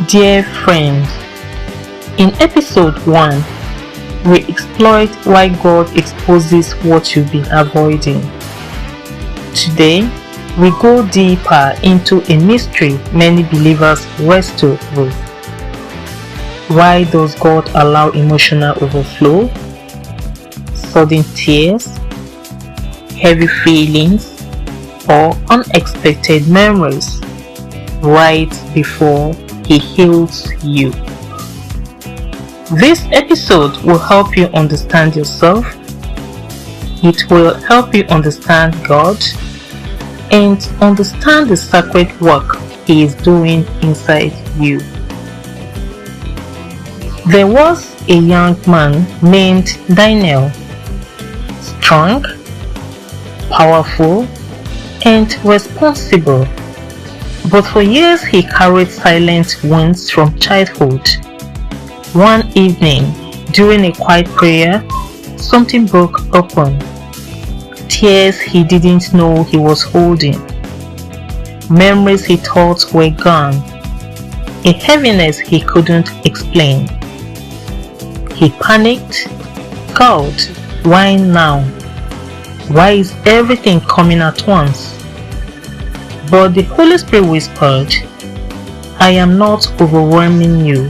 Dear friend, in episode 1, we explored why God exposes what you've been avoiding. Today, we go deeper into a mystery many believers wrestle with. Why does God allow emotional overflow, sudden tears, heavy feelings, or unexpected memories right before He heals you? This episode will help you understand yourself. It will help you understand God and understand the sacred work He is doing inside you. There was a young man named Daniel, strong, powerful, and responsible. But for years he carried silent wounds from childhood. One evening, during a quiet prayer, something broke open. Tears he didn't know he was holding. Memories he thought were gone. A heaviness he couldn't explain. He panicked. God, why now? Why is everything coming at once? But the Holy Spirit whispered, I am not overwhelming you.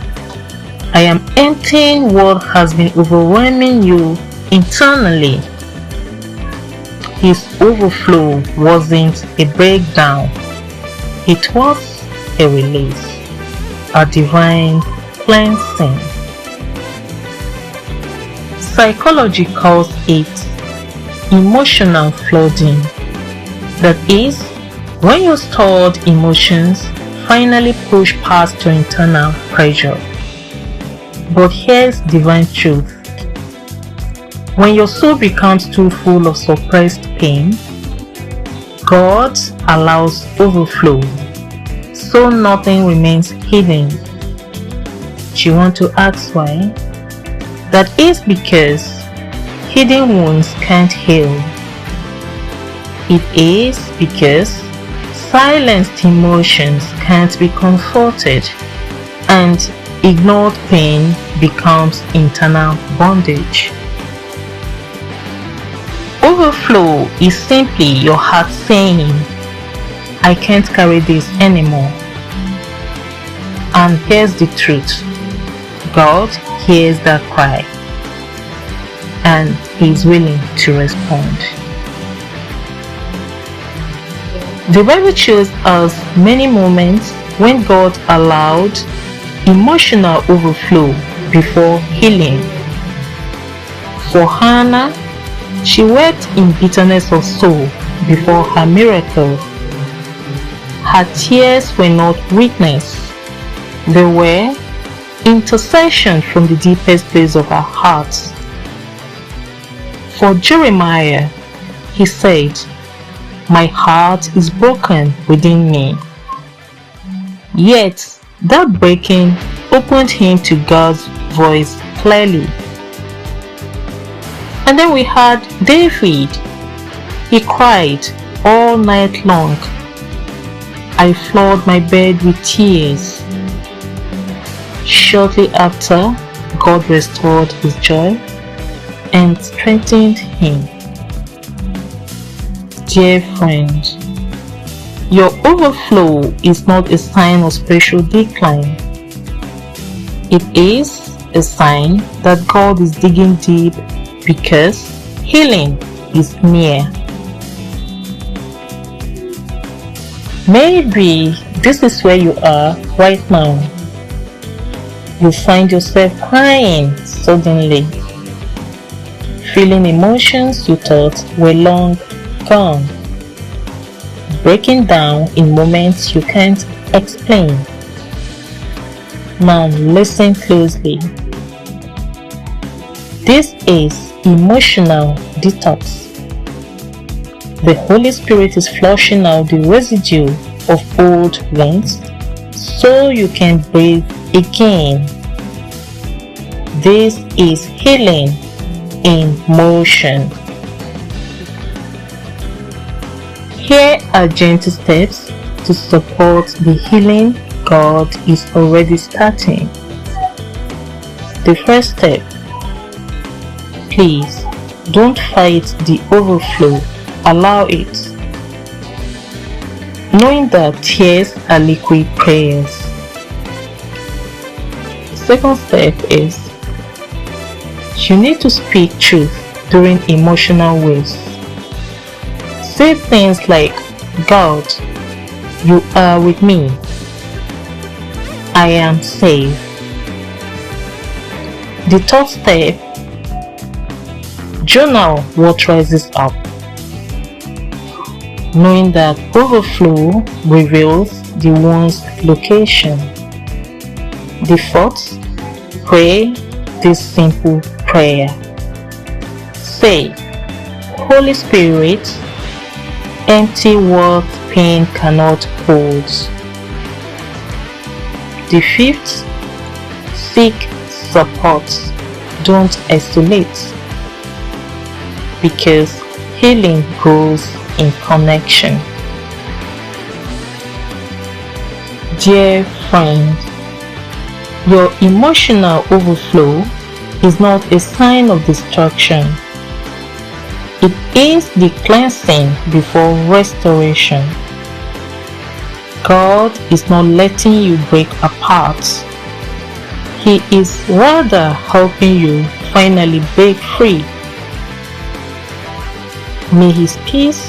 I am emptying what has been overwhelming you internally. His overflow wasn't a breakdown. It was a release, a divine cleansing. Psychology calls it emotional flooding. That is, when your stored emotions finally push past your internal pressure. But here's divine truth. When your soul becomes too full of suppressed pain, God allows overflow, so nothing remains hidden. Do you want to ask why? That is because hidden wounds can't heal. It is because silenced emotions can't be comforted, and ignored pain becomes internal bondage. Overflow is simply your heart saying, I can't carry this anymore. And here's the truth. God hears that cry, and He is willing to respond. The Bible shows us many moments when God allowed emotional overflow before healing. For Hannah, she wept in bitterness of soul before her miracle. Her tears were not weakness. They were intercession from the deepest place of her heart. For Jeremiah, he said, my heart is broken within me. Yet, that breaking opened him to God's voice clearly. And then we had David. He cried all night long. I flooded my bed with tears. Shortly after, God restored his joy and strengthened him. Dear friend, your overflow is not a sign of spiritual decline. It is a sign that God is digging deep because healing is near. Maybe this is where you are right now. You find yourself crying suddenly, feeling emotions you thought were long gone, breaking down in moments you can't explain. Now listen closely. This is emotional detox. The Holy Spirit is flushing out the residue of old wounds so you can breathe again. This is healing in motion. Here are gentle steps to support the healing God is already starting. The first step: please don't fight the overflow, allow it. Knowing that tears are liquid prayers. Second step is you need to speak truth during emotional waves. Say things like, God, you are with me. I am safe. The third step: journal what rises up. Knowing that overflow reveals the one's location. The fourth: pray this simple prayer. Say, Holy Spirit, empty what pain cannot hold. The fifth: seek support, don't isolate, because healing grows in connection. Dear friend, your emotional overflow is not a sign of destruction. It is the cleansing before restoration. God is not letting you break apart. He is rather helping you finally break free. May His peace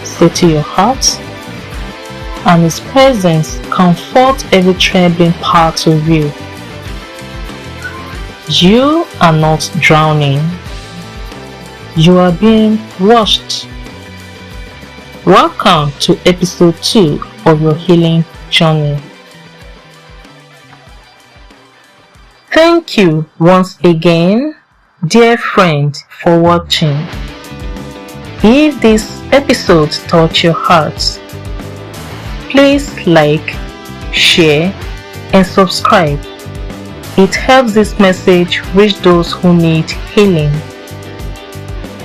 settle your heart, and His presence comfort every trembling part of you. You are not drowning. You are being washed. Welcome to episode 2 of your healing journey. Thank you once again, dear friend, for watching. If this episode touched your heart, please like, share, and subscribe. It helps this message reach those who need healing.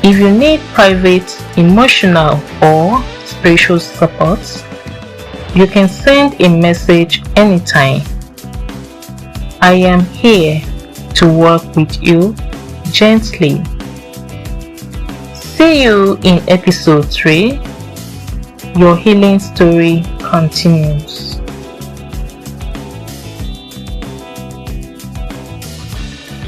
If you need private, emotional, or spiritual support, you can send a message anytime. I am here to work with you gently. See you in episode 3. Your healing story continues.